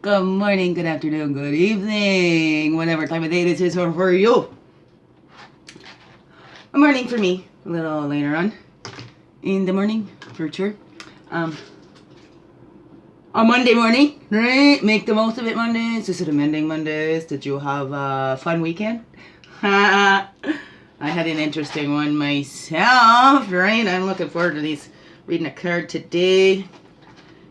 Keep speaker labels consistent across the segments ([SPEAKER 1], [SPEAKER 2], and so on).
[SPEAKER 1] Good morning, good afternoon, good evening, whatever time of day this is for you. A morning for me, a little later on in the morning for sure. On Monday morning, right? Make the most of it Mondays. This is amending Mondays. Did you have a fun weekend? I had an interesting one myself, right? I'm looking forward to these. Reading a card today.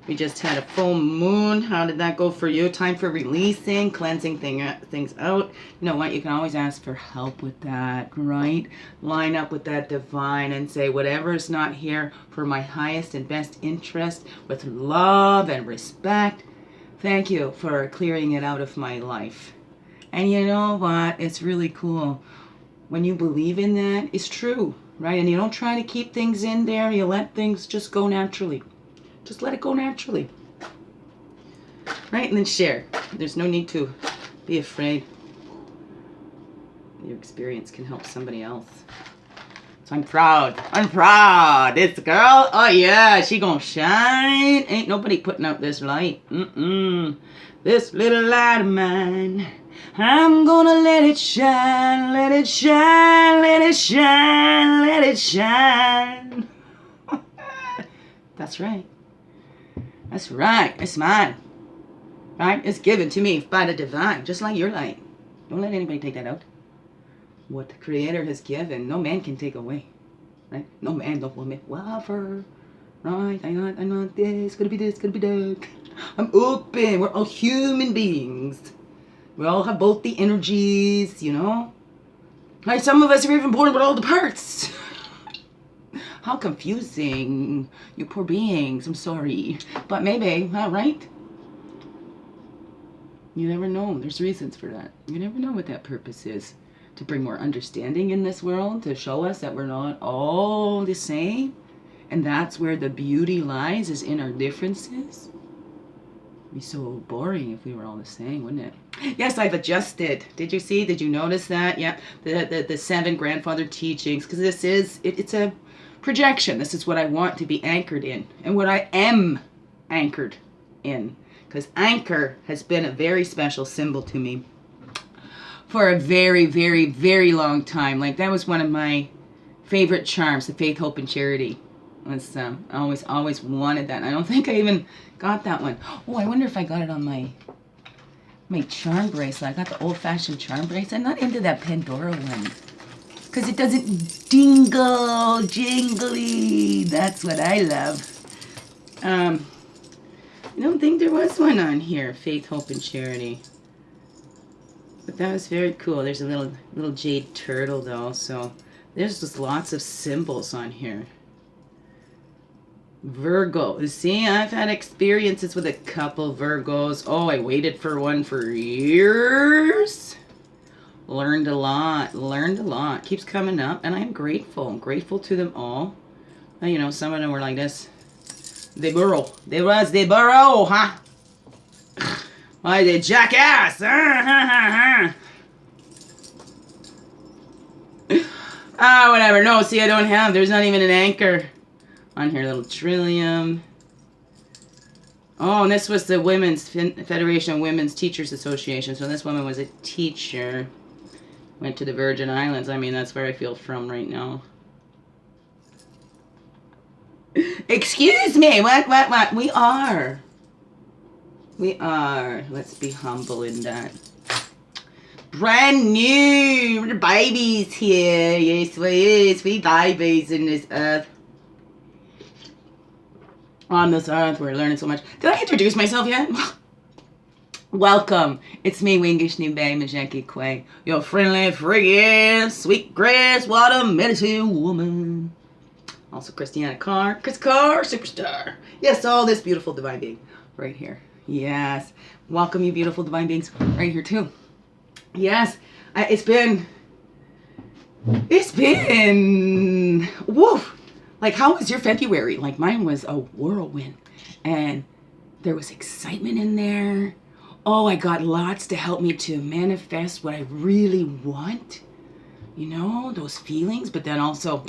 [SPEAKER 1] We just had a full moon. How did that go for you? Time for releasing, cleansing things out. You know what? You can always ask for help with that, right? Line up with that divine and say, whatever is not here for my highest and best interest, with love and respect, thank you for clearing it out of my life. And you know what? It's really cool. When you believe in that, it's true, right? And you don't try to keep things in there. You let things just go naturally. Just let it go naturally. Right? And then share. There's no need to be afraid. Your experience can help somebody else. So I'm proud. I'm proud. This girl, oh yeah, she gonna shine. Ain't nobody putting out this light. This little light of mine. I'm gonna let it shine, let it shine, let it shine, let it shine. That's right. That's right. It's mine. Right? It's given to me by the divine, just like your light. Don't let anybody take that out. What the Creator has given, no man can take away. Right? No man, no woman, whatever. Right? I'm not this, gonna be this, gonna be that. I'm open. We're all human beings. We all have both the energies, you know? Right? Some of us are even born with all the parts. How confusing. You poor beings. I'm sorry. But maybe, right? You never know. There's reasons for that. You never know what that purpose is. To bring more understanding in this world. To show us that we're not all the same. And that's where the beauty lies, is in our differences. It'd be so boring if we were all the same, wouldn't it? Yes, I've adjusted. Did you see? Did you notice that? Yeah. The 7 grandfather teachings. Because this is, it's a projection. This is what I want to be anchored in, and what I am anchored in, because anchor has been a very special symbol to me for a very, very, very long time. Like, that was one of my favorite charms, the faith, hope, and charity. Was I always wanted that. I don't think I even got that one. Oh, I wonder if I got it on my charm bracelet. I got the old-fashioned charm bracelet. I'm not into that Pandora one. Because it doesn't dingle, jingly. That's what I love. I don't think there was one on here. Faith, hope, and charity. But that was very cool. There's a little jade turtle, though. So there's just lots of symbols on here. Virgo. You see, I've had experiences with a couple Virgos. Oh, I waited for one for years. Learned a lot. Keeps coming up, and I'm grateful. I'm grateful to them all. You know, some of them were like this. They burrow, huh? Why, they jackass! Whatever. No, see, I don't have. There's not even an anchor on here. Little trillium. Oh, and this was the Women's Federation of Women's Teachers Association. So this woman was a teacher. Went to the Virgin Islands. I mean, that's where I feel from right now. Excuse me. What? We are. Let's be humble in that. Brand new. The babies here. Yes, we babies in this earth. On this earth, we're learning so much. Did I introduce myself yet? Welcome. It's me, Wingish Nibe Majeki Kwe, your friendly, frigid, sweet grass water medicine woman. Also Christiana Carr, Chris Carr, superstar. Yes, all this beautiful divine being right here. Yes. Welcome, you beautiful divine beings, right here too. Yes. It's been, woof. Like, how was your February? Like, mine was a whirlwind. And there was excitement in there. Oh, I got lots to help me to manifest what I really want. You know, those feelings. But then also,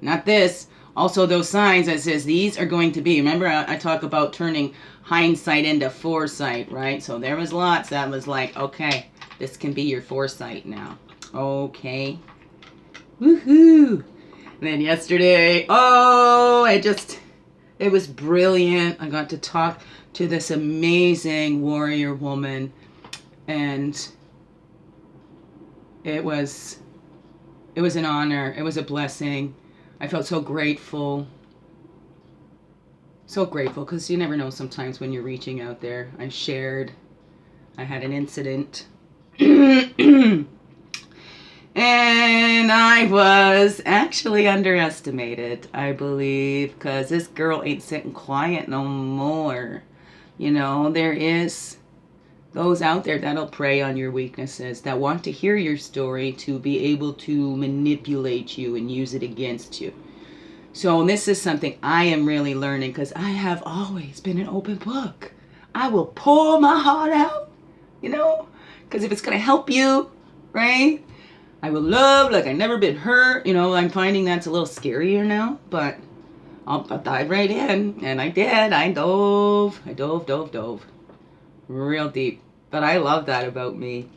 [SPEAKER 1] not this. Also, those signs that says these are going to be, remember I talk about turning hindsight into foresight, right? So there was lots that was like, okay, this can be your foresight now. Okay. Woohoo. And then yesterday, it was brilliant. I got to talk to this amazing warrior woman, and it was an honor. It was a blessing. I felt so grateful. So grateful, because you never know sometimes when you're reaching out there. I had an incident. And I was actually underestimated, I believe, because this girl ain't sitting quiet no more. You know, there is those out there that'll prey on your weaknesses, that want to hear your story to be able to manipulate you and use it against you. So this is something I am really learning, because I have always been an open book. I will pour my heart out, you know, because if it's going to help you, right? I will love like I've never been hurt. You know, I'm finding that's a little scarier now, but I'll dive right in. And I did. I dove real deep. But I love that about me.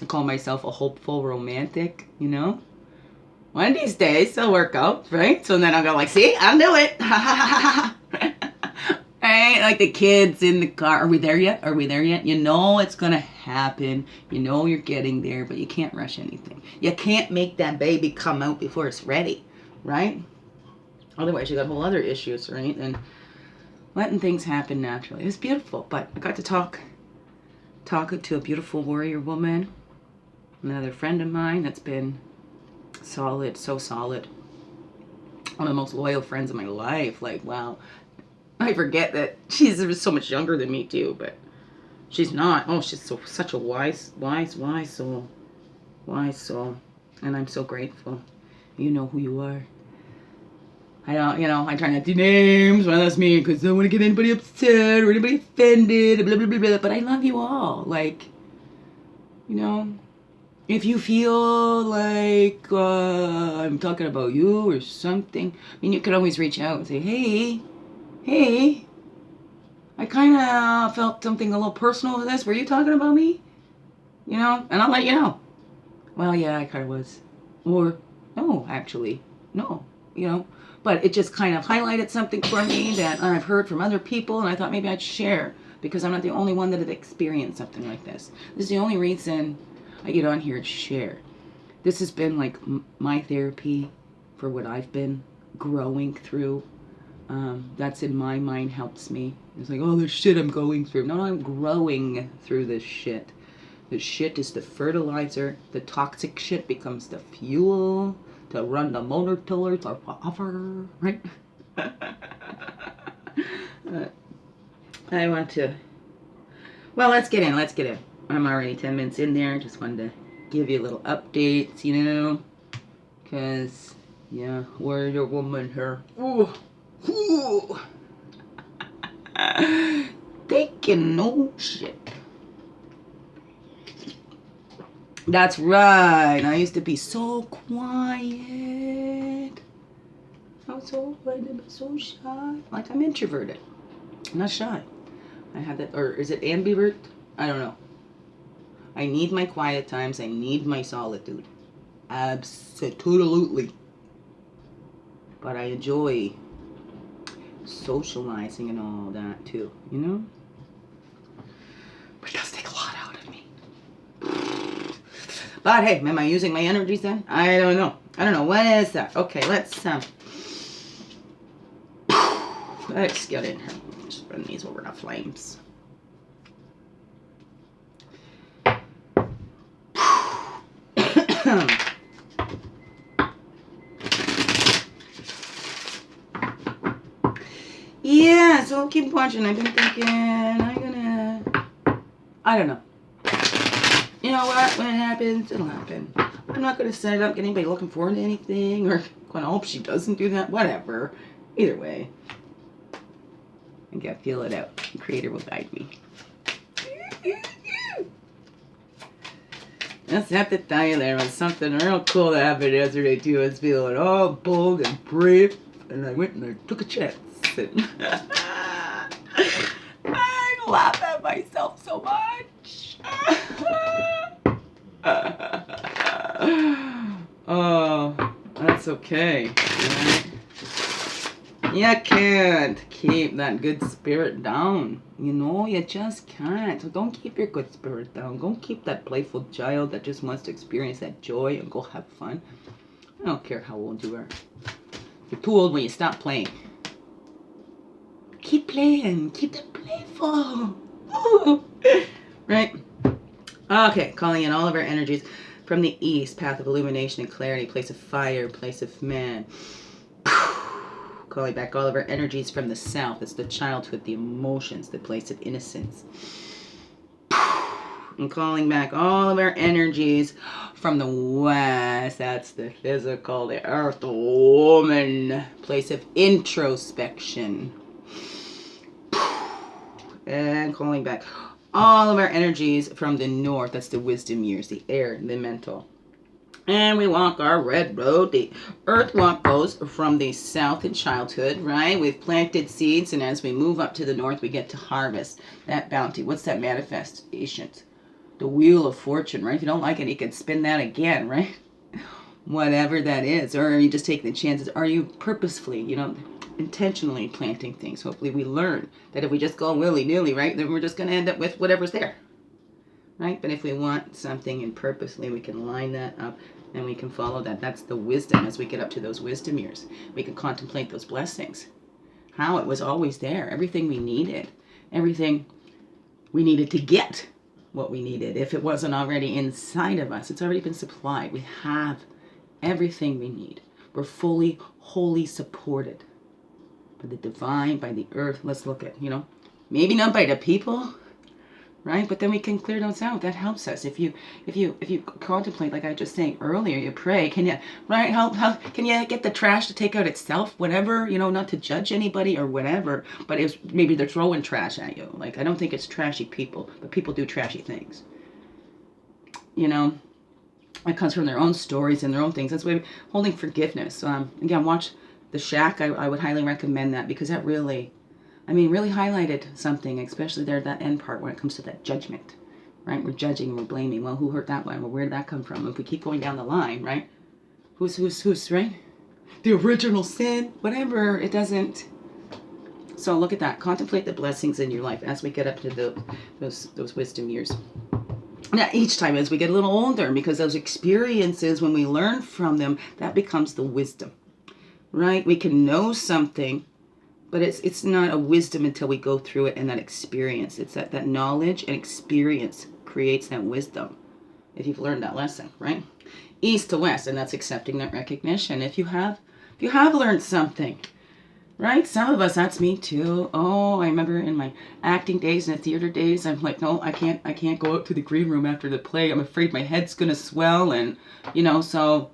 [SPEAKER 1] I call myself a hopeful romantic, you know. One of these days it'll work out, right? So then I'll go like, see, I'll do it. Right? Like the kids in the car. Are we there yet? Are we there yet? You know it's going to happen. You know you're getting there, but you can't rush anything. You can't make that baby come out before it's ready, right? Otherwise you got whole other issues, right? And letting things happen naturally. It was beautiful, but I got to talk to a beautiful warrior woman, another friend of mine that's been solid, so solid. One of the most loyal friends of my life. Like, wow. I forget that she's so much younger than me too, but she's not. Oh, she's such a wise soul. Wise soul. And I'm so grateful. You know who you are. I don't, I try not to do names. Well, that's me, because I don't want to get anybody upset or anybody offended, blah, blah, blah, blah. But I love you all. Like, if you feel like I'm talking about you or something, I mean, you could always reach out and say, hey, I kind of felt something a little personal with this. Were you talking about me? And I'll let you know. Well, yeah, I kind of was. Or, no, actually, no, But it just kind of highlighted something for me that I've heard from other people, and I thought maybe I'd share, because I'm not the only one that had experienced something like this. This is the only reason I get on here to share. This has been like my therapy for what I've been growing through. That's in my mind helps me. It's like, oh, this shit I'm going through. No, I'm growing through this shit. The shit is the fertilizer. The toxic shit becomes the fuel to run the motor tillers or whatever, right? I want to... Well, let's get in. I'm already 10 minutes in there. Just wanted to give you a little updates, because, yeah, warrior woman here. Ooh. Ooh. Taking no shit. That's right. I used to be so quiet. I was so shy. Like, I'm introverted. I'm not shy. I have that, or is it ambivert? I don't know. I need my quiet times. I need my solitude. Absolutely. But I enjoy socializing and all that too, But it does take a lot out of me. But hey, am I using my energies then? I don't know. What is that? Okay, let's get in here. Just run these over the flames. Yeah, so I'll keep watching. I've been thinking I don't know. You know what? When it happens, it'll happen. I'm not going to set it up, get anybody looking forward to anything, or going to hope she doesn't do that. Whatever. Either way, I gotta feel it out. The Creator will guide me. Just have to tell you, there was something real cool that happened yesterday too. I was feeling all bold and brave. And I went and I took a chance. And I laugh at myself so much. Oh, that's okay. Right? You can't keep that good spirit down. You know, you just can't. So don't keep your good spirit down. Don't keep that playful child that just wants to experience that joy and go have fun. I don't care how old you are. You're too old when you stop playing. Keep playing. Keep it playful. Right? Okay, calling in all of our energies from the east, path of illumination and clarity, place of fire, place of man. Calling back all of our energies from the south. It's the childhood, the emotions, the place of innocence. And calling back all of our energies from the west. That's the physical, the earth, the woman. Place of introspection. And calling back all of our energies from the north. That's the wisdom years, the air, the mental. And we walk our red road. The earth walk goes from the south in childhood, right? We've planted seeds, and as we move up to the north, we get to harvest that bounty. What's that manifestation? The wheel of fortune, right? If you don't like it, you can spin that again, right? Whatever that is. Or are you just taking the chances? Are you purposefully, intentionally planting things? Hopefully we learn that if we just go willy-nilly, right, then we're just going to end up with whatever's there. Right? But if we want something and purposely, we can line that up and we can follow that. That's the wisdom as we get up to those wisdom years. We can contemplate those blessings. How it was always there. Everything we needed. Everything we needed to get what we needed. If it wasn't already inside of us, it's already been supplied. We have everything we need. We're fully, wholly supported by the divine, by the earth. Let's look at, maybe not by the people, right? But then we can clear those out. That helps us. If you contemplate, like I was just saying earlier, you pray. Can you, right? How can you get the trash to take out itself? Whatever, not to judge anybody or whatever. But it's maybe they're throwing trash at you. Like I don't think it's trashy people, but people do trashy things. It comes from their own stories and their own things. That's why holding forgiveness. Again, watch The Shack. I would highly recommend that because that really highlighted something, especially there at that end part when it comes to that judgment, right? We're judging and we're blaming. Well, who hurt that one? Well, where did that come from? If we keep going down the line, right? Who's, right? The original sin, whatever, it doesn't. So look at that. Contemplate the blessings in your life as we get up to those wisdom years. Now, each time as we get a little older, because those experiences, when we learn from them, that becomes the wisdom, right? We can know something, but it's not a wisdom until we go through it and that experience. It's that knowledge and experience creates that wisdom. If you've learned that lesson, right? East to west, and that's accepting that recognition. If you have learned something, right? Some of us, that's me too. Oh, I remember in my acting days and the theater days, I'm like, no, I can't go out to the green room after the play. I'm afraid my head's gonna swell, and so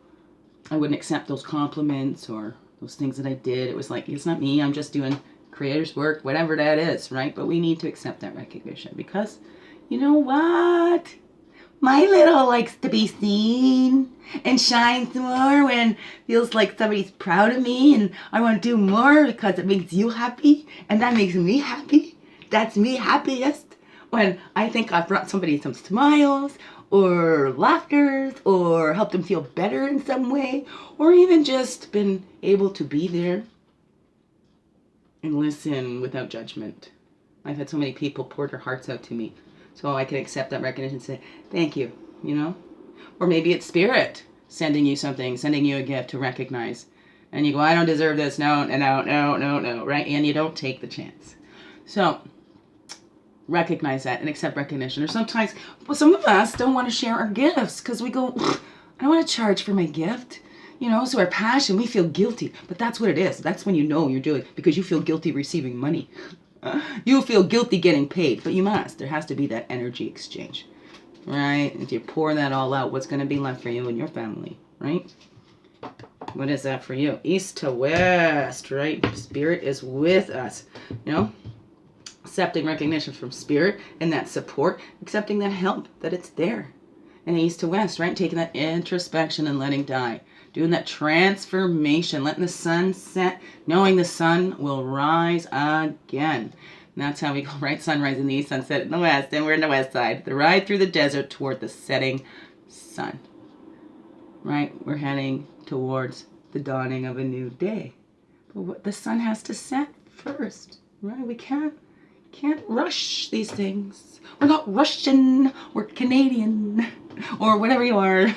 [SPEAKER 1] I wouldn't accept those compliments or those things that I did. It was like, it's not me, I'm just doing creator's work, whatever that is, right? But we need to accept that recognition because, you know what? My little likes to be seen and shines more when feels like somebody's proud of me and I want to do more because it makes you happy and that makes me happy. That's me happiest when I think I've brought somebody some smiles or laughter, or help them feel better in some way, or even just been able to be there and listen without judgment. I've had so many people pour their hearts out to me, so I can accept that recognition and say, thank you, Or maybe it's spirit sending you something, sending you a gift to recognize. And you go, I don't deserve this, no, right? And you don't take the chance. So, recognize that and accept recognition. Or sometimes, some of us don't want to share our gifts because we go, I don't want to charge for my gift. So our passion, we feel guilty. But that's what it is. That's when you're doing it because you feel guilty receiving money. You feel guilty getting paid, but you must. There has to be that energy exchange, right? If you pour that all out, what's going to be left for you and your family, right? What is that for you? East to west, right? Spirit is with us, Accepting recognition from spirit and that support, accepting that help, that it's there. And east to west, right? Taking that introspection and letting die. Doing that transformation, letting the sun set, knowing the sun will rise again. And that's how we go, right? Sunrise in the east, sunset in the west, and we're in the west side. The ride through the desert toward the setting sun. Right? We're heading towards the dawning of a new day. But the sun has to set first, right? We can't rush these things. We're not Russian, we're Canadian, or whatever you are.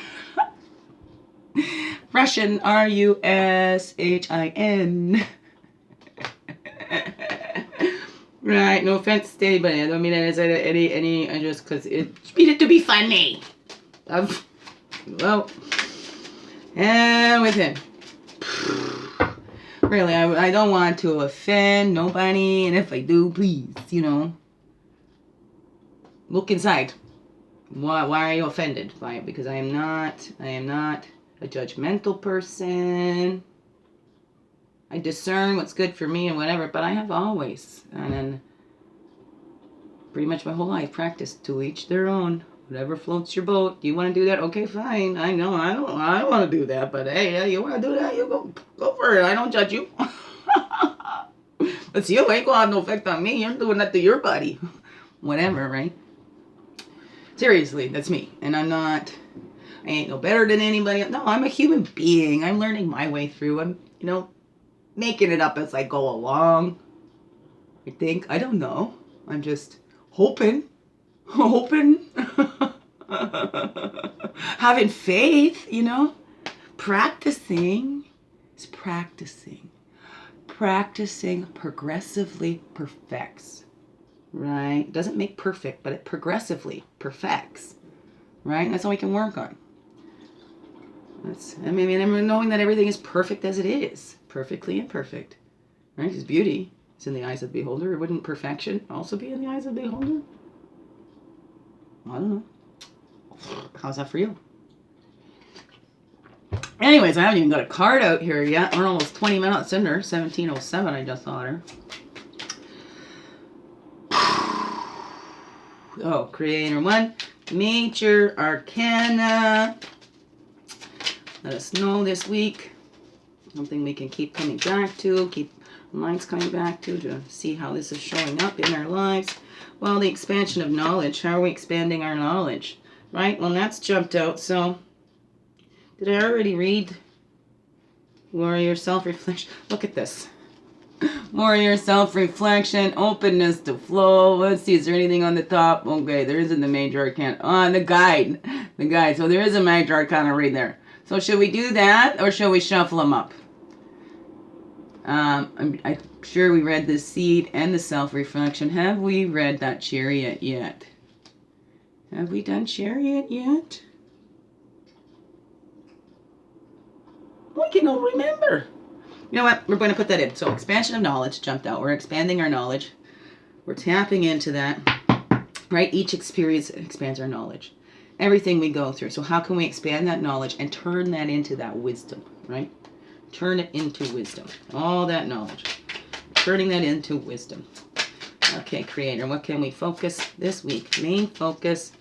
[SPEAKER 1] Russian, Rushin. Right, no offense to anybody. I don't mean it as any, I just, because it mean it to be funny. Well, and with him. Really, I don't want to offend nobody, and if I do, please, look inside. Why are you offended by it? Because I am not a judgmental person. I discern what's good for me and whatever, but I have always, and then pretty much my whole life, practiced to each their own. Whatever floats your boat. Do you want to do that? Okay, fine. I know I don't want to do that, but hey, you want to do that? You go for it. I don't judge you. It's you. Ain't gonna have no effect on me. You're doing that to your body. Whatever, right? Seriously, that's me, and I ain't no better than anybody else. No, I'm a human being. I'm learning my way through. I'm, making it up as I go along. I think. I don't know. I'm just hoping. Having faith, Practicing is practicing. Practicing progressively perfects. Right? It doesn't make perfect, but it progressively perfects. Right? And that's all we can work on. I'm knowing that everything is perfect as it is. Perfectly imperfect. Right? Because beauty is in the eyes of the beholder. Wouldn't perfection also be in the eyes of the beholder? I don't know. How's that for you? Anyways, I haven't even got a card out here yet. We're almost 20 minutes in there. 17:07, I just thought her. Oh, Creator 1. Major Arcana. Let us know this week. Something we can keep coming back to. Keep minds coming back to see how this is showing up in our lives. Well, the expansion of knowledge. How are we expanding our knowledge? Right? Well, that's jumped out. So, did I already read Warrior Self-Reflection? Look at this. Warrior Self-Reflection, openness to flow. Let's see, is there anything on the top? Okay, there isn't the major arcana. On the guide. The guide. So there is a major arcana right there. So should we do that, or should we shuffle them up? I'm sure we read the seed and the self-reflection. Have we read that chariot yet? Have we done chariot yet? I cannot remember. You know what? We're going to put that in. So expansion of knowledge jumped out. We're expanding our knowledge. We're tapping into that. Right? Each experience expands our knowledge. Everything we go through. So how can we expand that knowledge and turn that into that wisdom? Right? Turn it into wisdom. All that knowledge. Turning that into wisdom. Okay, Creator, what can we focus this week? Main focus.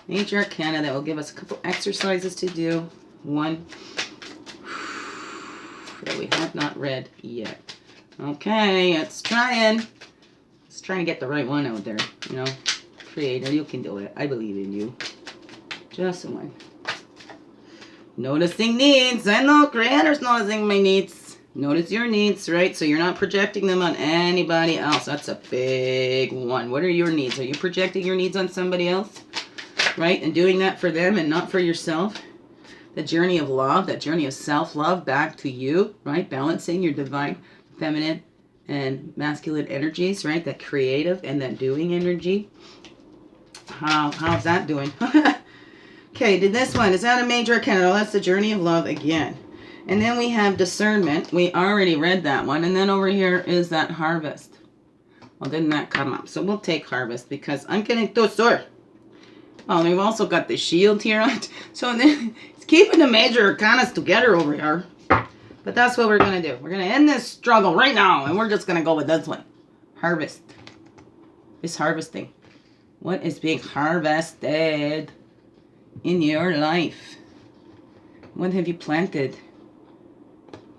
[SPEAKER 1] Major Arcana. That will give us a couple exercises to do. One that we have not read yet. Okay, it's trying. It's trying to get the right one out there. Creator, you can do it. I believe in you. Just one. Noticing needs. I know Creator's noticing my needs. Notice your needs, right? So you're not projecting them on anybody else. That's a big one. What are your needs? Are you projecting your needs on somebody else? Right? And doing that for them and not for yourself. The journey of love, that journey of self-love back to you, right? Balancing your divine, feminine, and masculine energies, right? That creative and that doing energy. How's that doing? Okay, did this one. Is that a major arcana? Oh, that's the journey of love again. And then we have discernment. We already read that one. And then over here is that harvest. Well, didn't that come up? So we'll take harvest because I'm getting too sore. Oh, we've also got the shield here. So then it's keeping the major arcanas together over here. But that's what we're going to do. We're going to end this struggle right now. And we're just going to go with this one. Harvest. It's harvesting. What is being harvested in your life? What have you planted?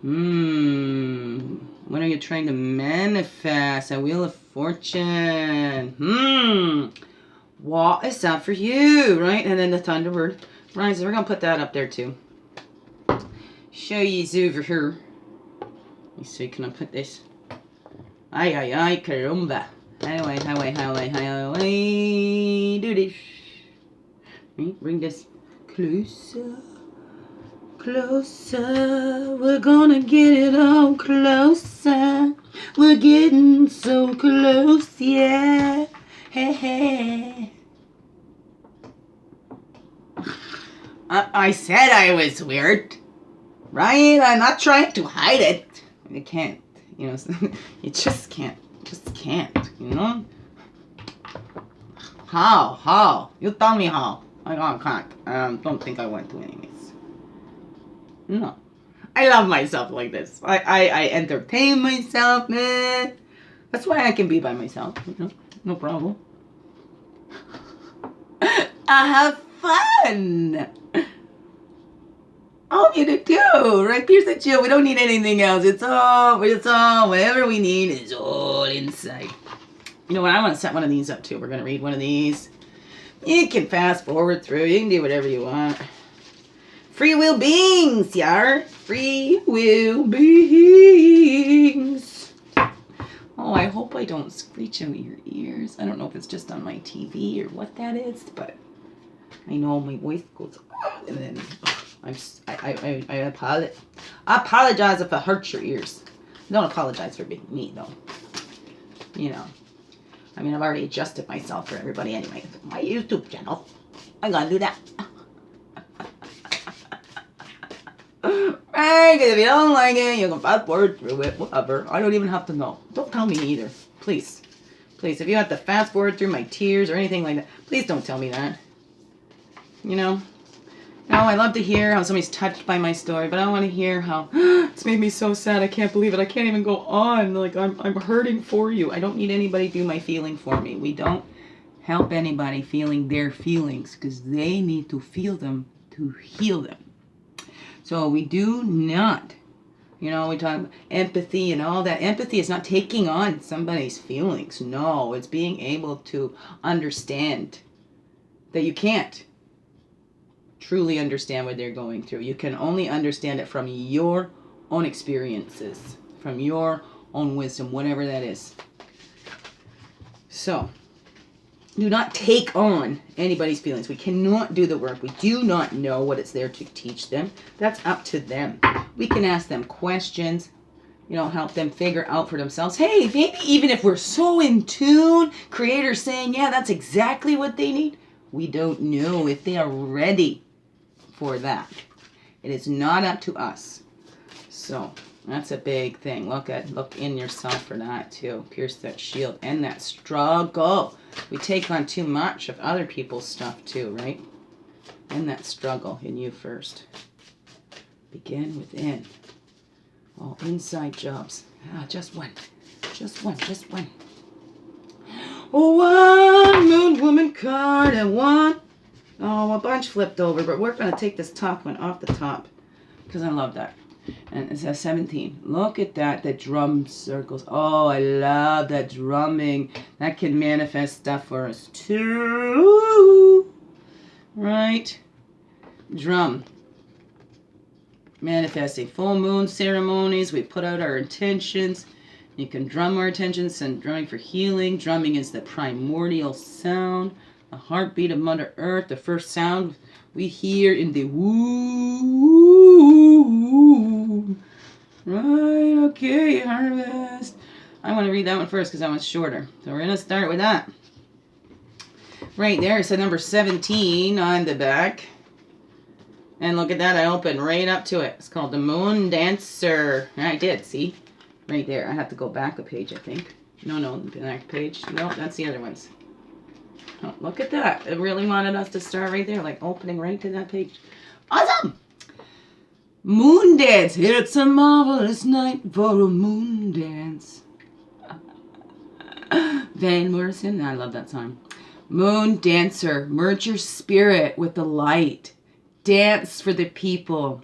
[SPEAKER 1] What are you trying to manifest? A Wheel of Fortune. What is that for you, right? And then the Thunderbird rises. We're going to put that up there too. Show you over here. Let me see, can I put this? Ay, caramba. Highway. Do this. Right, bring this closer. Closer. We're gonna get it all closer. We're getting so close, yeah. Hey. I said I was weird. Right? I'm not trying to hide it. You can't. You know, you just can't. Just can't. You know? How? You tell me how. I can't. Don't think I want to anyways. No. I love myself like this. I entertain myself, man. That's why I can be by myself. You know? No problem. I have fun. I hope you do too, right? Here's the chill. We don't need anything else. It's all, whatever we need is all inside. You know what? I want to set one of these up too. We're going to read one of these. You can fast forward through. You can do whatever you want. Free will beings, yar. Free will beings. Oh, I hope I don't screech out your ears. I don't know if it's just on my TV or what that is, but I know my voice goes on and then I apologize if it hurts your ears. Don't apologize for being me, though. You know. I mean, I've already adjusted myself for everybody anyway. My YouTube channel. I gotta do that. Right, because if you don't like it, you can fast forward through it, whatever. I don't even have to know. Don't tell me either. Please. Please, if you have to fast forward through my tears or anything like that, please don't tell me that. You know? No, I love to hear how somebody's touched by my story, but I want to hear how it's made me so sad. I can't believe it. I can't even go on. Like, I'm hurting for you. I don't need anybody to do my feeling for me. We don't help anybody feeling their feelings because they need to feel them to heal them. So we do not, you know, we talk about empathy and all that. Empathy is not taking on somebody's feelings. No, it's being able to understand that you can't truly understand what they're going through. You can only understand it from your own experiences, from your own wisdom, whatever that is. So, do not take on anybody's feelings. We cannot do the work. We do not know what it's there to teach them. That's up to them. We can ask them questions, you know, help them figure out for themselves. Hey, maybe even if we're so in tune, creators saying, yeah, that's exactly what they need. We don't know if they are ready for that. It is not up to us. So that's a big thing. Look in yourself for that too. Pierce that shield and that struggle. We take on too much of other people's stuff too, right? And that struggle in you first. Begin within. All inside jobs. Just one. One moon woman card and one. Oh, a bunch flipped over, but we're going to take this top one off the top because I love that. And it says 17. Look at that, the drum circles. Oh, I love that drumming. That can manifest stuff for us too. Right? Drum. Manifesting full moon ceremonies. We put out our intentions. You can drum our intentions and drumming for healing. Drumming is the primordial sound. The heartbeat of Mother Earth, the first sound we hear in the woo. Right, okay, harvest. I want to read that one first because that one's shorter. So we're going to start with that. Right there, it said number 17 on the back. And look at that, I opened right up to it. It's called the Moon Dancer. I did, see? Right there. I have to go back a page, I think. No, the next page. No, that's the other ones. Oh, look at that. It really wanted us to start right there, like opening right to that page. Awesome! Moon dance. It's a marvelous night for a moon dance. Van Morrison. I love that song. Moon dancer. Merge your spirit with the light. Dance for the people.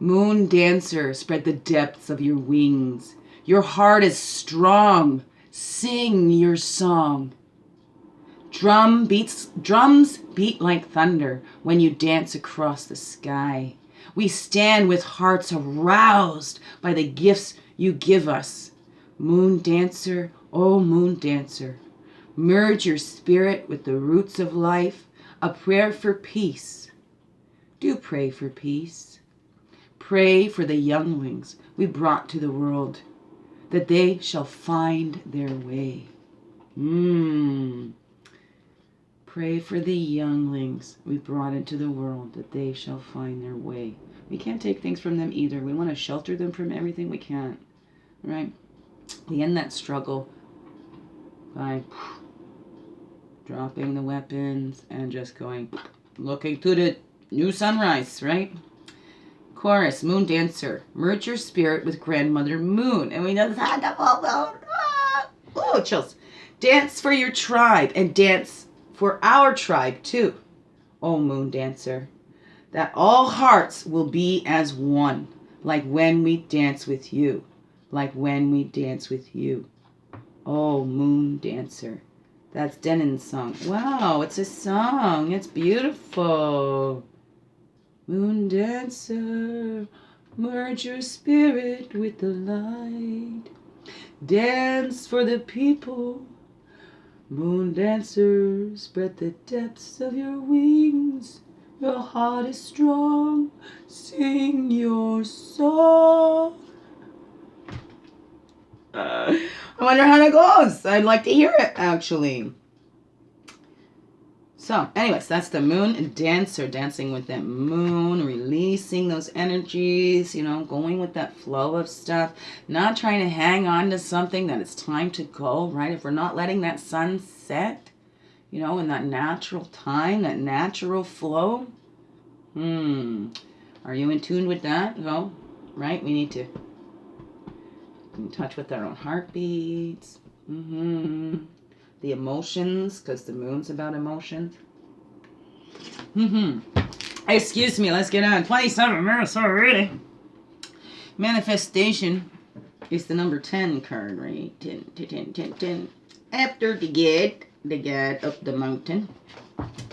[SPEAKER 1] Moon dancer, spread the depths of your wings. Your heart is strong. Sing your song. Drums beat like thunder when you dance across the sky. We stand with hearts aroused by the gifts you give us. Moon dancer, oh moon dancer, merge your spirit with the roots of life, a prayer for peace. Do pray for peace. Pray for the younglings we brought to the world, that they shall find their way. Pray for the younglings we brought into the world, that they shall find their way. We can't take things from them either. We want to shelter them from everything. We can't, right? We end that struggle by dropping the weapons and just going, looking to the new sunrise, right? Chorus, moon dancer, merge your spirit with grandmother moon. And we just had to fall down. Oh, chills. Dance for your tribe and dance for our tribe too, O moon dancer, that all hearts will be as one, like when we dance with you, like when we dance with you, O moon dancer. That's Denon's song. Wow, it's a song. It's beautiful. Moon dancer, merge your spirit with the light. Dance for the people. Moon dancer, spread the depths of your wings. Your heart is strong. Sing your song. I wonder how that goes. I'd like to hear it, actually. So, anyways, that's the moon dancer, dancing with that moon, releasing those energies, going with that flow of stuff, not trying to hang on to something that it's time to go, right? If we're not letting that sun set, in that natural time, that natural flow, are you in tune with that? No, right? We need to in touch with our own heartbeats. The emotions, because the moon's about emotions. Excuse me, let's get on. 27 minutes already. Manifestation is the number 10 card, right? 10. After the get up the mountain.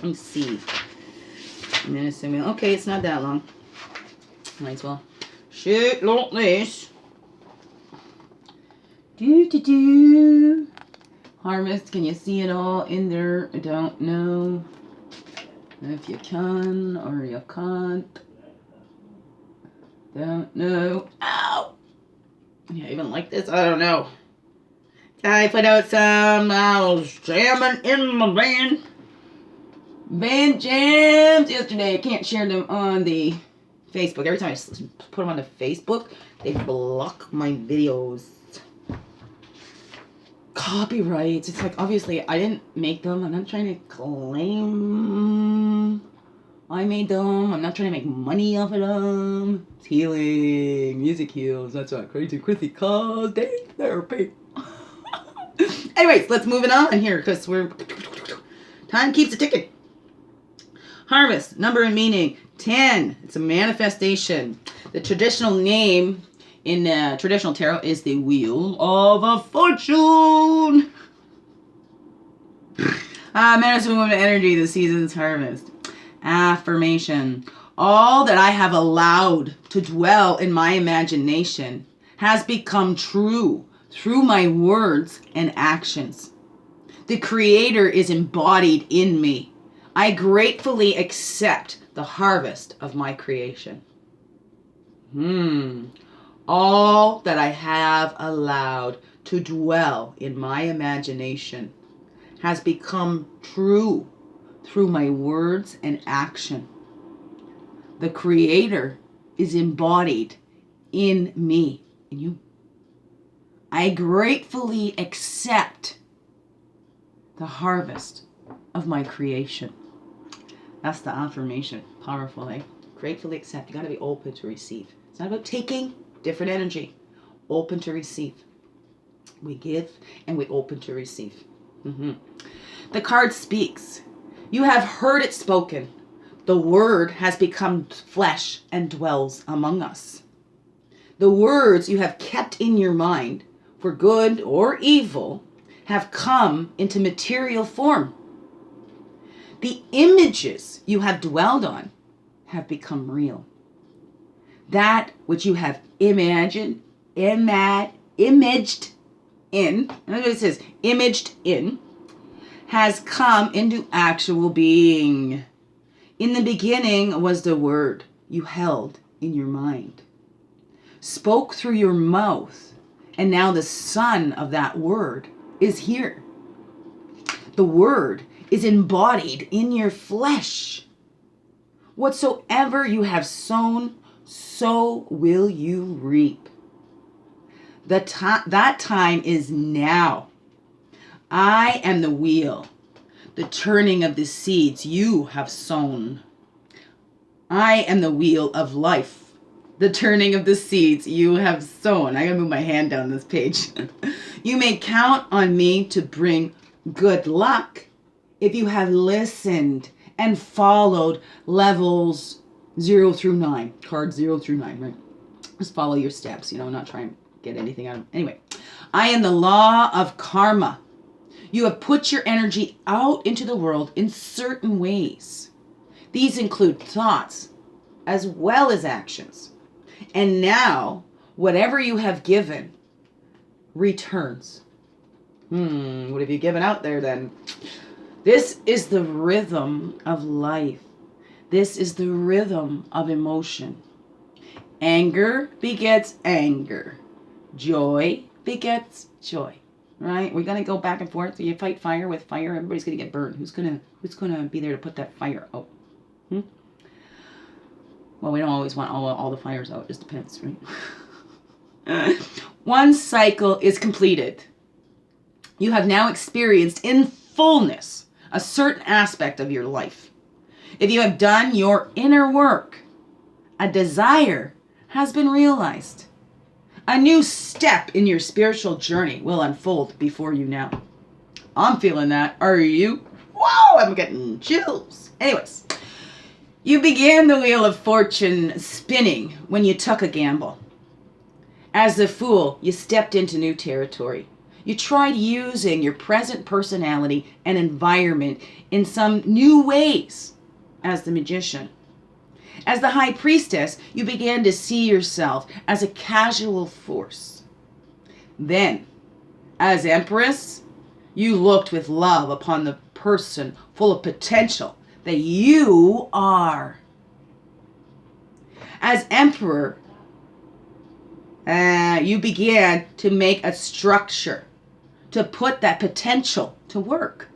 [SPEAKER 1] Let's see. Okay, it's not that long. Might as well shit like this. Do. Harvest, can you see it all in there? I don't know if you can or you can't. Don't know. Ow! Yeah, even like this, I don't know. I put out some, I was jamming in my band jams yesterday. I can't share them on the Facebook. Every time I put them on the Facebook, they block my videos. Copyrights. It's like, obviously, I didn't make them. I'm not trying to claim I made them. I'm not trying to make money off of them. It's healing. Music heals. That's what Crazy Chrissy calls day therapy. Anyways, let's move it on here because time keeps a ticking. Harvest, number and meaning, 10. It's a manifestation. The traditional name in traditional tarot is the Wheel of a Fortune. Manifesting woman energy, the season's harvest. Affirmation. All that I have allowed to dwell in my imagination has become true through my words and actions. The Creator is embodied in me. I gratefully accept the harvest of my creation. All that I have allowed to dwell in my imagination has become true through my words and action. The Creator is embodied in me, in you. I gratefully accept the harvest of my creation. That's the affirmation. Powerful, eh? Gratefully accept. You got to be open to receive. It's not about taking. Different energy. Open to receive. We give and we open to receive. The card speaks. You have heard it spoken, The Word has become flesh and dwells among us. The words you have kept in your mind, for good or evil, have come into material form. The images you have dwelled on have become real. That which you have imaged in, it says imaged in, has come into actual being. In the beginning was the Word you held in your mind, spoke through your mouth, and now the Son of that Word is here. The Word is embodied in your flesh. Whatsoever you have sown, so will you reap. That time is now. I am the wheel, the turning of the seeds you have sown. I am the wheel of life, the turning of the seeds you have sown. I gotta move my hand down this page. You may count on me to bring good luck if you have listened and followed levels 0 through 9, cards 0 through 9, right? Just follow your steps, not try and get anything out of it. Anyway, I am the law of karma. You have put your energy out into the world in certain ways. These include thoughts as well as actions. And now, whatever you have given returns. What have you given out there then? This is the rhythm of life. This is the rhythm of emotion. Anger begets anger. Joy begets joy. Right? We're gonna go back and forth. So you fight fire with fire, everybody's gonna get burned. Who's gonna be there to put that fire out? Well, we don't always want all the fires out. It just depends, right? One cycle is completed. You have now experienced in fullness a certain aspect of your life. If you have done your inner work, a desire has been realized. A new step in your spiritual journey will unfold before you now. I'm feeling that. Are you? Whoa, I'm getting chills. Anyways, you began the wheel of fortune spinning when you took a gamble. As the fool, you stepped into new territory. You tried using your present personality and environment in some new ways as the magician. As the high priestess, you began to see yourself as a casual force. Then, as empress, you looked with love upon the person full of potential that you are. As emperor, you began to make a structure to put that potential to work.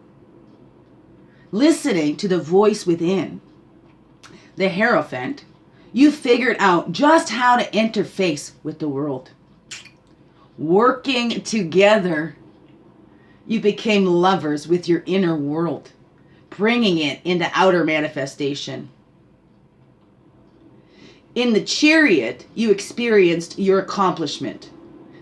[SPEAKER 1] Listening to the voice within, the Hierophant, you figured out just how to interface with the world. Working together, you became lovers with your inner world, bringing it into outer manifestation. In the Chariot, you experienced your accomplishment.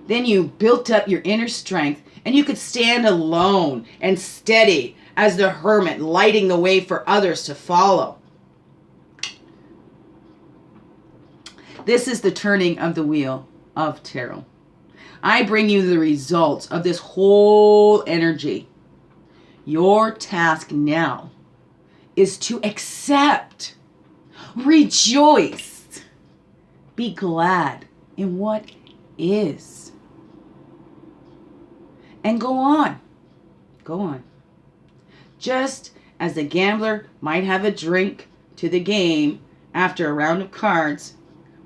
[SPEAKER 1] Then you built up your inner strength, and you could stand alone and steady as the hermit, lighting the way for others to follow. This is the turning of the wheel of tarot. I bring you the results of this whole energy. Your task now is to accept, rejoice, be glad in what is. And go on. Go on. Just as the gambler might have a drink to the game after a round of cards,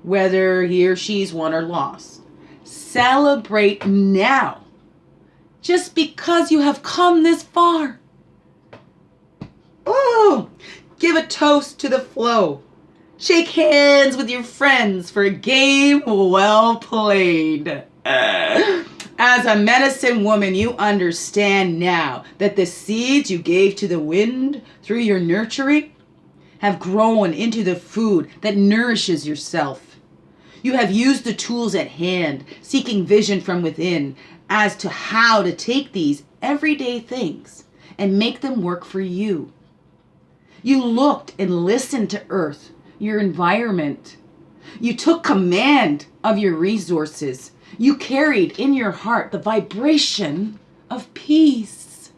[SPEAKER 1] whether he or she's won or lost. Celebrate now, just because you have come this far. Oh, give a toast to the flow. Shake hands with your friends for a game well played. As a medicine woman, you understand now that the seeds you gave to the wind through your nurturing have grown into the food that nourishes yourself. You have used the tools at hand, seeking vision from within as to how to take these everyday things and make them work for you. You looked and listened to Earth, your environment. You took command of your resources. You carried in your heart the vibration of peace.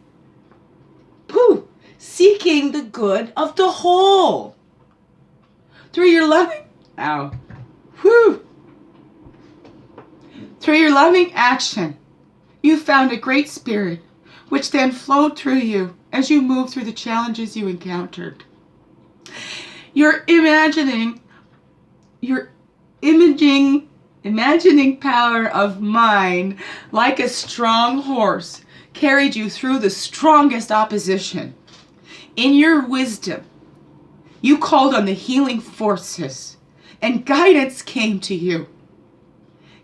[SPEAKER 1] Pooh! Seeking the good of the whole. Through your loving, Through your loving action, you found a great spirit, which then flowed through you as you moved through the challenges you encountered. Your imagining power of mind, like a strong horse, carried you through the strongest opposition. In your wisdom, you called on the healing forces, and guidance came to you.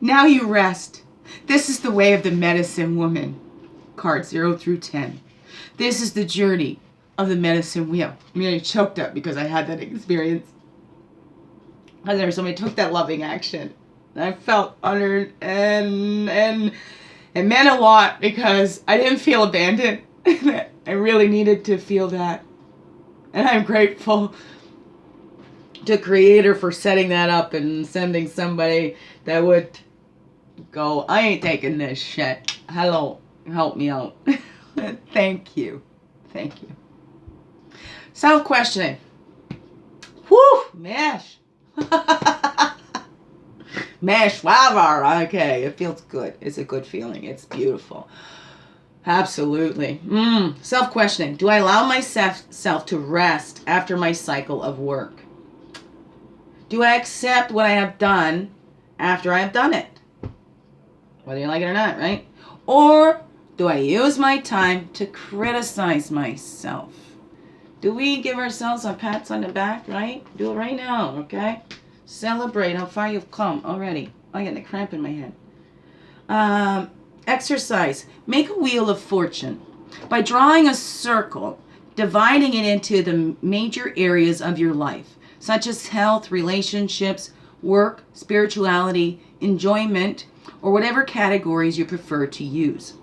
[SPEAKER 1] Now you rest. This is the way of the medicine woman. Card 0 through 10. This is the journey of the medicine wheel. I choked up because I had that experience. And there was somebody took that loving action. I felt honored, and it meant a lot because I didn't feel abandoned. I really needed to feel that. And I'm grateful to Creator for setting that up and sending somebody that would go, I ain't taking this shit. Hello, help me out. Thank you. Thank you. Self-questioning. Whew, mash. Mash, wow, okay, it feels good. It's a good feeling. It's beautiful. Absolutely. Self-questioning. Do I allow myself to rest after my cycle of work? Do I accept what I have done after I have done it? Whether you like it or not, right? Or do I use my time to criticize myself? Do we give ourselves our pats on the back, right? Do it right now, okay? Celebrate how far you've come already. I'm getting a cramp in my head. Exercise. Make a wheel of fortune by drawing a circle, dividing it into the major areas of your life, such as health, relationships, work, spirituality, enjoyment, or whatever categories you prefer to use.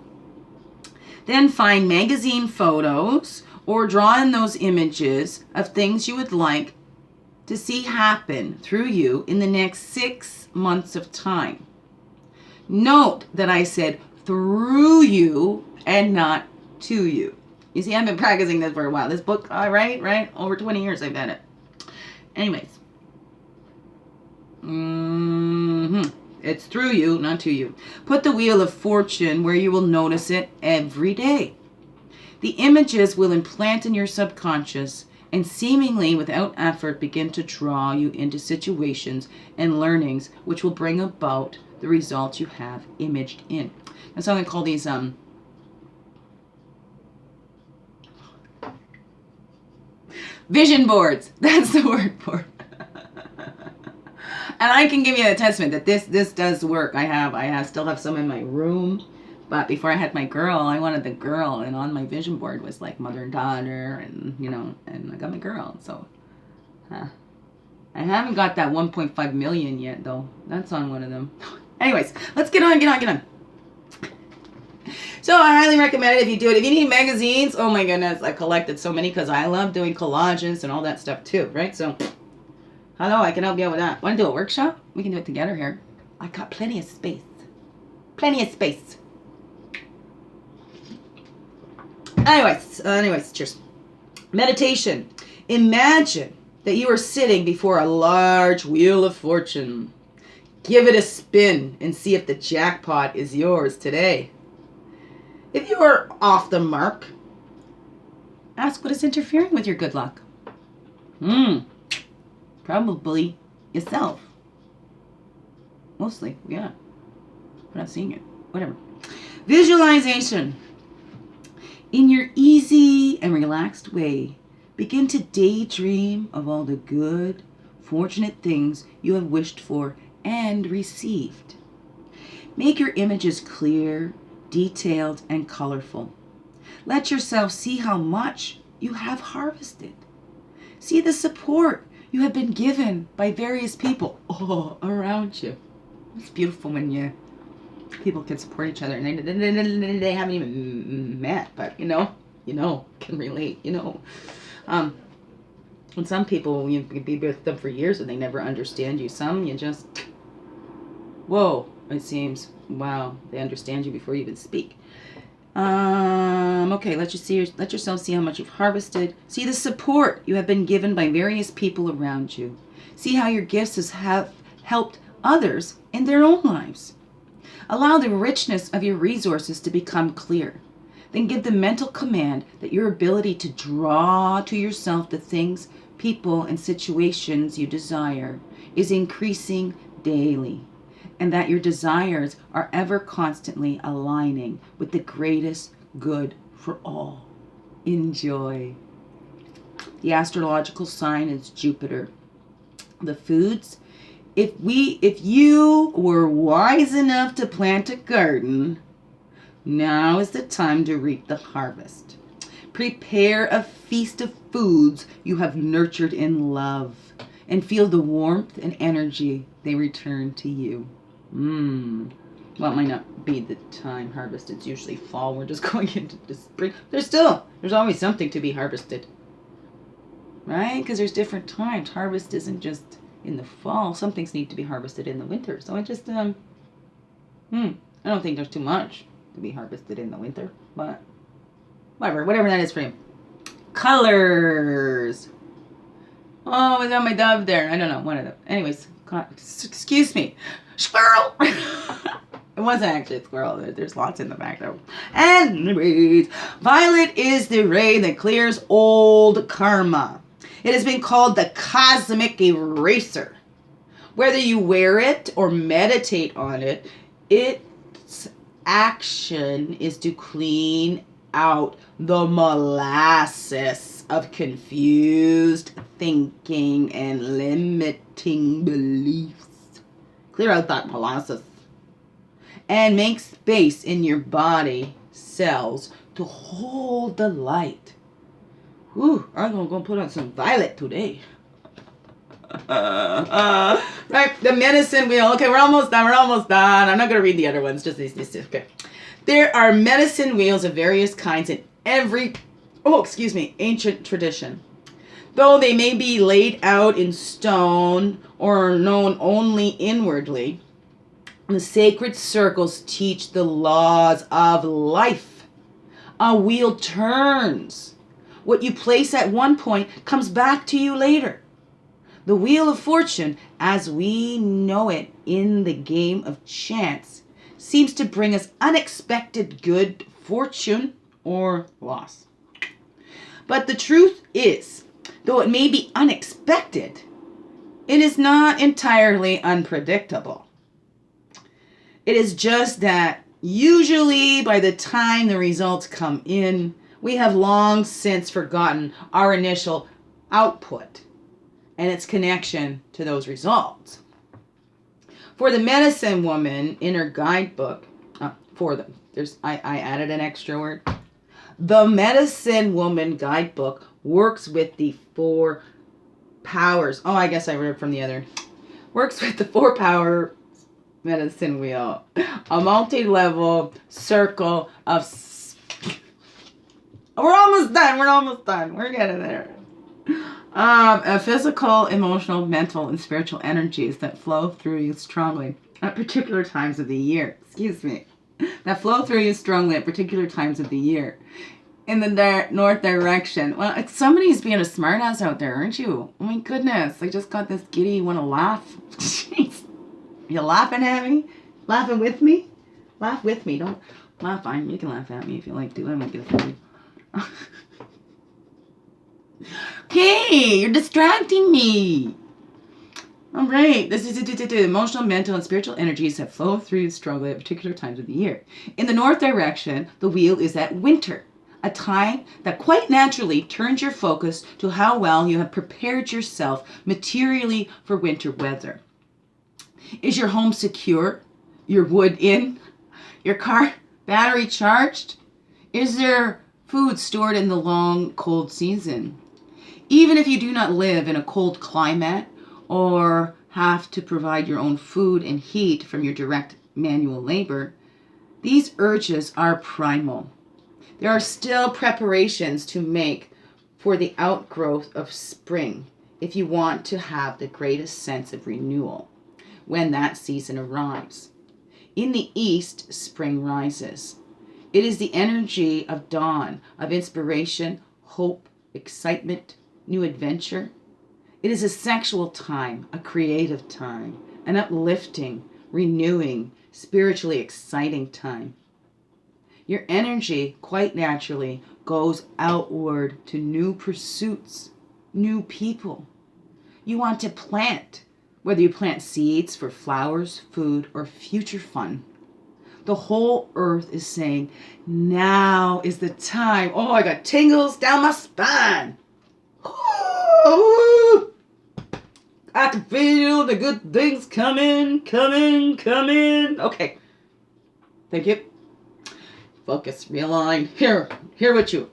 [SPEAKER 1] Then find magazine photos or draw in those images of things you would like to see happen through you in the next 6 months of time. Note that I said through you and not to you. You see, I've been practicing this for a while. This book, right? Over 20 years I've had it. Anyways. It's through you, not to you. Put the wheel of fortune where you will notice it every day. The images will implant in your subconscious and seemingly without effort begin to draw you into situations and learnings which will bring about the results you have imaged in. That's what I'm going to call these vision boards. That's the word for it. And I can give you a testament that this does work. I still have some in my room. But before I had my girl, I wanted the girl, and on my vision board was like mother and daughter, and and I got my girl. So, I haven't got that 1.5 million yet, though. That's on one of them. Anyways, let's get on. So I highly recommend it if you do it. If you need magazines, oh my goodness, I collected so many because I love doing collages and all that stuff too, right? So, hello, I can help you out with that. Want to do a workshop? We can do it together here. I got plenty of space. Anyways, cheers. Meditation. Imagine that you are sitting before a large wheel of fortune. Give it a spin and see if the jackpot is yours today. If you are off the mark, ask what is interfering with your good luck. Probably yourself. Mostly, yeah. We're not seeing it. Whatever. Visualization. In your easy and relaxed way, begin to daydream of all the good, fortunate things you have wished for and received. Make your images clear, detailed, and colorful. Let yourself see how much you have harvested. See the support you have been given by various people around you. It's beautiful when people can support each other and they haven't even met, but can relate, And some people, you can be with them for years and they never understand you. Some, you just, whoa, it seems, wow, they understand you before you even speak. Okay, let yourself see how much you've harvested. See the support you have been given by various people around you. See how your gifts have helped others in their own lives. Allow the richness of your resources to become clear. Then give the mental command that your ability to draw to yourself the things, people, and situations you desire is increasing daily, and that your desires are ever constantly aligning with the greatest good for all. Enjoy. The astrological sign is Jupiter. The foods, if you were wise enough to plant a garden, now is the time to reap the harvest. Prepare a feast of foods you have nurtured in love, and feel the warmth and energy they return to you. Well, it might not be the time harvest. It's usually fall. We're just going into the spring. There's always something to be harvested. Right? Because there's different times. Harvest isn't just in the fall. Some things need to be harvested in the winter. So I just, I don't think there's too much to be harvested in the winter. But whatever that is for you. Colors. Oh, I got my dove there. I don't know. One of them. Anyways, excuse me. Squirrel. It wasn't actually a squirrel. There's lots in the back though. Anyways, violet is the ray that clears old karma. It has been called the cosmic eraser. Whether you wear it or meditate on it, its action is to clean out the molasses of confused thinking and limiting beliefs. Clear out that molasses. And make space in your body cells to hold the light. Whew, I'm going to go put on some violet today. Right, the medicine wheel. Okay, we're almost done. I'm not going to read the other ones, just these. Okay. There are medicine wheels of various kinds in every, ancient tradition. Though they may be laid out in stone or are known only inwardly, the sacred circles teach the laws of life. A wheel turns. What you place at one point comes back to you later. The wheel of fortune, as we know it in the game of chance, seems to bring us unexpected good fortune or loss. But the truth is, though it may be unexpected, it is not entirely unpredictable. It is just that usually by the time the results come in, we have long since forgotten our initial output and its connection to those results. For the medicine woman in her guidebook, I added an extra word. The medicine woman guidebook works with the 4 powers. Oh, I guess I read it from the other. Works with the 4 power medicine wheel, a multi-level circle of we're almost done. We're getting there. Physical, emotional, mental, and spiritual energies that flow through you strongly at particular times of the year. That flow through you strongly at particular times of the year. In the north direction. Well, somebody's being a smartass out there, aren't you? Oh my goodness, I just got this giddy want to laugh. Jeez. You laughing at me? Laughing with me? Laugh with me. Don't laugh. Fine. You can laugh at me if you like to. I won't get offended. Okay, you're distracting me. All right. This is emotional, mental, and spiritual energies that flow through strongly at particular times of the year. In the north direction, the wheel is at winter, a time that quite naturally turns your focus to how well you have prepared yourself materially for winter weather. Is your home secure? Your wood in? Your car battery charged? Is there food stored in the long, cold season? Even if you do not live in a cold climate or have to provide your own food and heat from your direct manual labor, these urges are primal. There are still preparations to make for the outgrowth of spring if you want to have the greatest sense of renewal when that season arrives. In the east, spring rises. It is the energy of dawn, of inspiration, hope, excitement, new adventure. It is a sexual time, a creative time, an uplifting, renewing, spiritually exciting time. Your energy, quite naturally, goes outward to new pursuits, new people. You want to plant, whether you plant seeds for flowers, food, or future fun. The whole earth is saying, now is the time. Oh, I got tingles down my spine. Ooh, I can feel the good things coming. Okay. Thank you. Focus, realign. Here with you.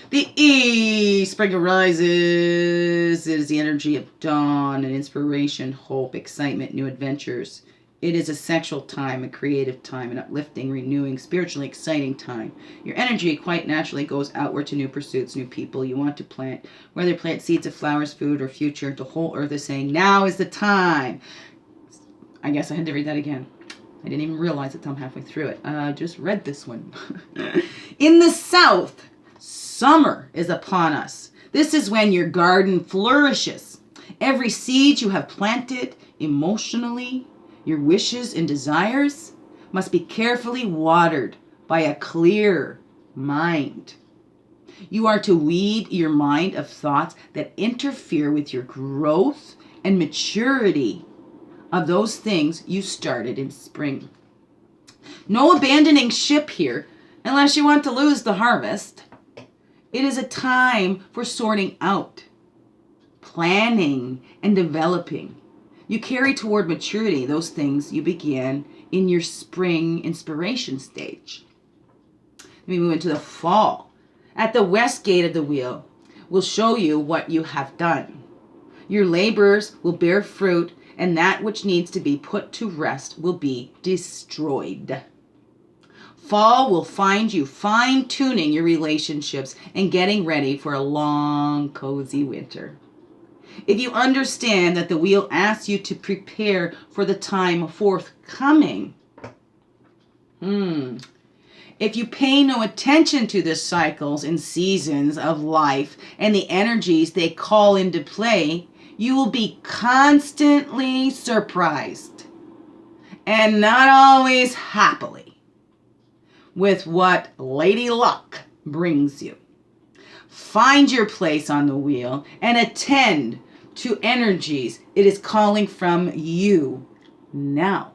[SPEAKER 1] The east, spring arises. It is the energy of dawn and inspiration, hope, excitement, new adventures. It is a sexual time, a creative time, an uplifting, renewing, spiritually exciting time. Your energy quite naturally goes outward to new pursuits, new people you want to plant. Whether you plant seeds of flowers, food, or future, the whole earth is saying, now is the time. I guess I had to read that again. I didn't even realize it until I'm halfway through it. I just read this one. In the south, summer is upon us. This is when your garden flourishes. Every seed you have planted emotionally, your wishes and desires, must be carefully watered by a clear mind. You are to weed your mind of thoughts that interfere with your growth and maturity of those things you started in spring. No abandoning ship here unless you want to lose the harvest. It is a time for sorting out, planning, and developing. You carry toward maturity those things you began in your spring inspiration stage. Let me move into the fall. At the west gate of the wheel, will show you what you have done. Your labors will bear fruit, and that which needs to be put to rest will be destroyed. Fall will find you fine-tuning your relationships and getting ready for a long, cozy winter. If you understand that the wheel asks you to prepare for the time forthcoming, if you pay no attention to the cycles and seasons of life and the energies they call into play, you will be constantly surprised, and not always happily, with what Lady Luck brings you. Find your place on the wheel and attend to energies it is calling from you now.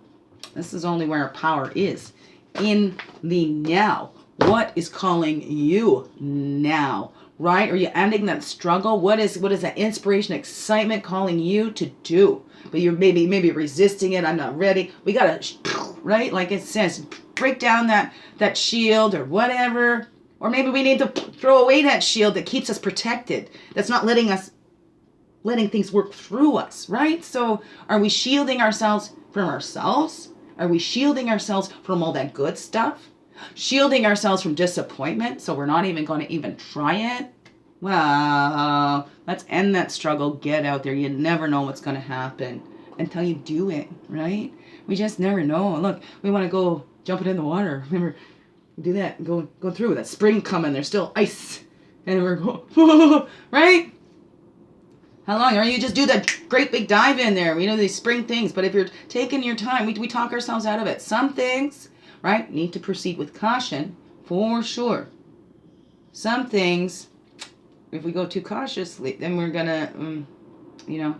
[SPEAKER 1] This is only where our power is, in the now. What is calling you now? Right? Are you ending that struggle? What is that inspiration, excitement calling you to do? But you're maybe resisting it. I'm not ready. We gotta, right? Like it says, break down that shield or whatever. Or maybe we need to throw away that shield that keeps us protected. That's not letting things work through us, right? So are we shielding ourselves from ourselves? Are we shielding ourselves from all that good stuff? Shielding ourselves from disappointment, so we're not even going to even try it? Well, let's end that struggle. Get out there. You never know what's going to happen until you do it, right? We just never know. Look, we want to go jumping in the water. Remember, do that. Go through that spring coming. There's still ice, and we're going, right? How long? Or you just do that great big dive in there. We know these spring things, but if you're taking your time, we talk ourselves out of it. Some things, right, need to proceed with caution, for sure. Some things, if we go too cautiously, then we're gonna, gonna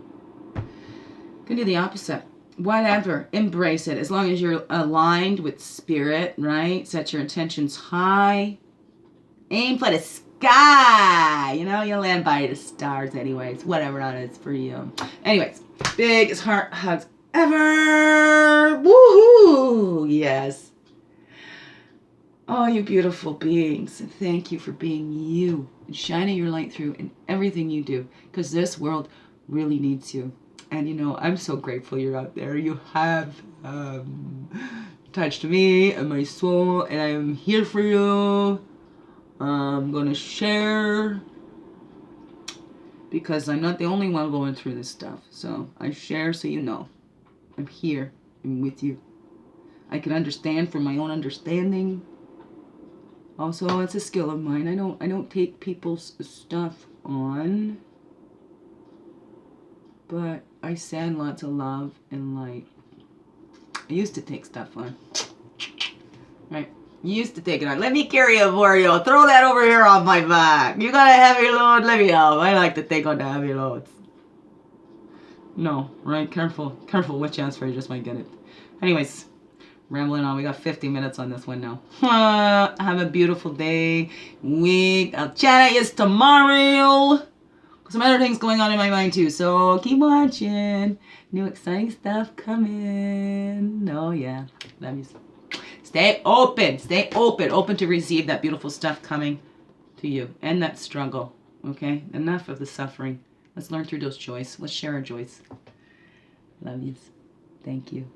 [SPEAKER 1] do the opposite. Whatever, embrace it. As long as you're aligned with spirit, right? Set your intentions high. Aim for the sky. You'll land by the stars anyways. Whatever that is for you. Anyways, biggest heart hugs ever. Woohoo! Yes. Oh, you beautiful beings. Thank you for being you and shining your light through in everything you do, because this world really needs you. And I'm so grateful you're out there. You have touched me and my soul, and I'm here for you. I'm going to share because I'm not the only one going through this stuff. So I share so you know. I'm here. I'm with you. I can understand from my own understanding. Also, it's a skill of mine. I don't take people's stuff on, but I send lots of love and light. I used to take stuff on. Right? You used to take it on. Let me carry it for you. Throw that over here on my back. You got a heavy load? Let me help. I like to take on the heavy loads. No, right? Careful. Careful which answer. You just might get it. Anyways, rambling on. We got 50 minutes on this one now. Have a beautiful day, week. I'll chat at you tomorrow. Some other things going on in my mind too. So keep watching. New exciting stuff coming. Oh yeah. Love you. Stay open. Stay open. Open to receive that beautiful stuff coming to you. And that struggle. Okay? Enough of the suffering. Let's learn through those joys. Let's share our joys. Love you. Thank you.